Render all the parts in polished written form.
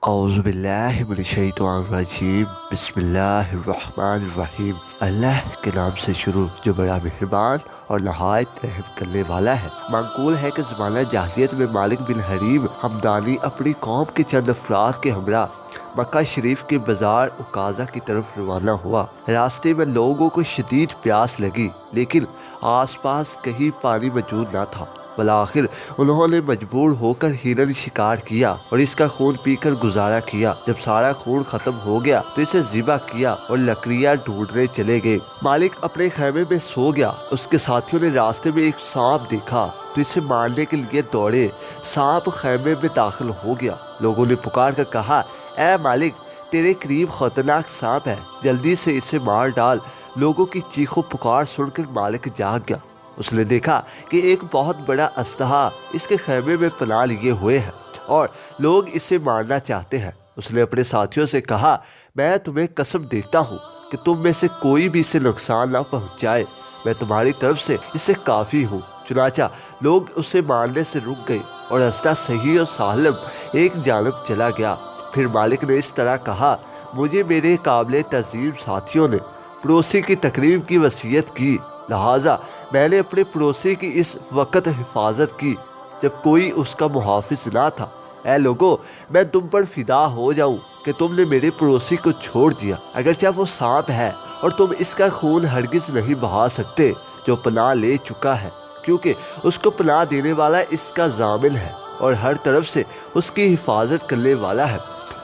اعوذ باللہ من الشیطان الرجیم بسم اللہ الرحمن الرحیم۔ اللہ کے نام سے شروع جو بڑا مہربان اور نہایت رحم کرنے والا ہے۔ منقول ہے کہ زمانہ جاہلیت میں مالک بن حریم ہمدانی اپنی قوم کے چند افراد کے ہمراہ مکہ شریف کے بازار عکاظہ کی طرف روانہ ہوا۔ راستے میں لوگوں کو شدید پیاس لگی، لیکن آس پاس کہیں پانی موجود نہ تھا۔ بالآخر انہوں نے مجبور ہو کر ہرن شکار کیا اور اس کا خون پی کر گزارا کیا۔ جب سارا خون ختم ہو گیا تو اسے ذبح کیا اور لکڑیاں ڈھونڈنے چلے گئے۔ مالک اپنے خیمے میں سو گیا۔ اس کے ساتھیوں نے راستے میں ایک سانپ دیکھا تو اسے مارنے کے لیے دوڑے۔ سانپ خیمے میں داخل ہو گیا۔ لوگوں نے پکار کر کہا، اے مالک، تیرے قریب خطرناک سانپ ہے، جلدی سے اسے مار ڈال۔ لوگوں کی چیخ و پکار سن کر مالک جاگ گیا۔ اس نے دیکھا کہ ایک بہت بڑا اژدہا اس کے خیمے میں پناہ لیے ہوئے ہے اور لوگ اسے مارنا چاہتے ہیں۔ اس نے اپنے ساتھیوں سے کہا، میں تمہیں قسم دیتا ہوں کہ تم میں سے کوئی بھی اسے نقصان نہ پہنچائے، میں تمہاری طرف سے اسے کافی ہوں۔ چنانچہ لوگ اسے مارنے سے رک گئے اور اژدہا صحیح و سالم ایک جانب چلا گیا۔ پھر مالک نے اس طرح کہا، مجھے میرے قابل تعظیم ساتھیوں نے پڑوسی کی تقریب کی وصیت کی، لہٰذا میں نے اپنے پڑوسی کی اس وقت حفاظت کی جب کوئی اس کا محافظ نہ تھا۔ اے لوگو، میں تم پر فدا ہو جاؤں کہ تم نے میرے پڑوسی کو چھوڑ دیا، اگرچہ وہ سانپ ہے اور تم اس کا خون ہرگز نہیں بہا سکتے جو پناہ لے چکا ہے، کیونکہ اس کو پناہ دینے والا اس کا ضامن ہے اور ہر طرف سے اس کی حفاظت کرنے والا ہے۔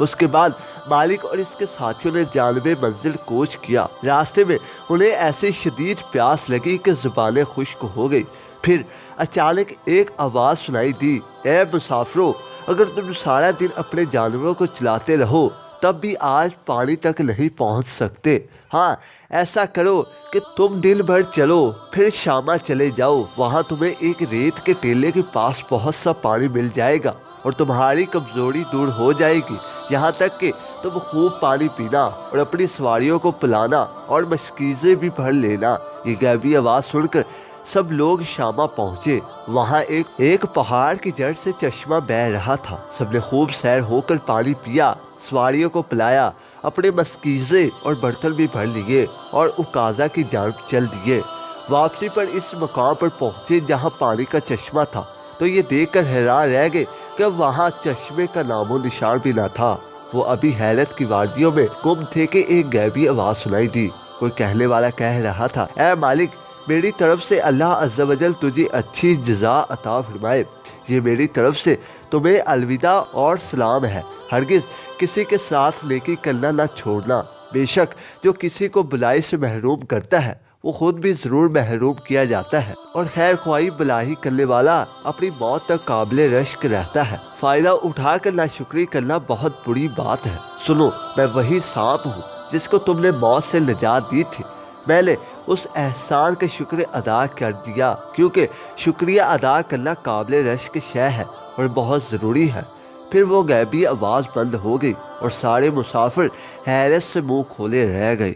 اس کے بعد مالک اور اس کے ساتھیوں نے جانب منزل کوچ کیا۔ راستے میں انہیں ایسی شدید پیاس لگی کہ زبانیں خشک ہو گئی۔ پھر اچانک ایک آواز سنائی دی، اے مسافرو، اگر تم سارا دن اپنے جانوروں کو چلاتے رہو تب بھی آج پانی تک نہیں پہنچ سکتے۔ ہاں، ایسا کرو کہ تم دن بھر چلو، پھر شامہ چلے جاؤ، وہاں تمہیں ایک ریت کے ٹیلے کے پاس بہت سا پانی مل جائے گا اور تمہاری کمزوری دور ہو جائے گی، یہاں تک کہ تم خوب پانی پینا اور اپنی سواریوں کو پلانا اور مشکیزیں بھی بھر لینا۔ یہ غیبی آواز سن کر سب لوگ شامہ پہنچے۔ وہاں ایک پہاڑ کی جڑ سے چشمہ بہہ رہا تھا۔ سب نے خوب سیر ہو کر پانی پیا، سواریوں کو پلایا، اپنے مشکیزیں اور برتن بھی بھر لیے اور عکاظہ کی جانب چل دیے۔ واپسی پر اس مقام پر پہنچے جہاں پانی کا چشمہ تھا تو یہ دیکھ کر حیران رہ گئے کہ وہاں چشمے کا نام و نشان بھی نہ تھا۔ وہ ابھی حیرت کی وادیوں میں گم تھے کہ ایک غیبی آواز سنائی دی۔ کوئی کہنے والا کہہ رہا تھا، اے مالک، میری طرف سے اللہ عز و جل تجھے اچھی جزا عطا فرمائے۔ یہ میری طرف سے تمہیں الوداع اور سلام ہے۔ ہرگز کسی کے ساتھ نیکی کرنا نہ چھوڑنا۔ بے شک جو کسی کو بلائی سے محروم کرتا ہے وہ خود بھی ضرور محروم کیا جاتا ہے، اور خیر خواہی بلائی کرنے والا اپنی موت تک قابل رشک رہتا ہے۔ فائدہ اٹھا کر ناشکری کرنا بہت بری بات ہے۔ سنو، میں وہی سانپ ہوں جس کو تم نے موت سے نجات دی تھی۔ میں نے اس احسان کا شکر ادا کر دیا، کیونکہ شکریہ ادا کرنا قابل رشک شے ہے اور بہت ضروری ہے۔ پھر وہ غیبی آواز بند ہو گئی اور سارے مسافر حیرت سے منہ کھولے رہ گئے۔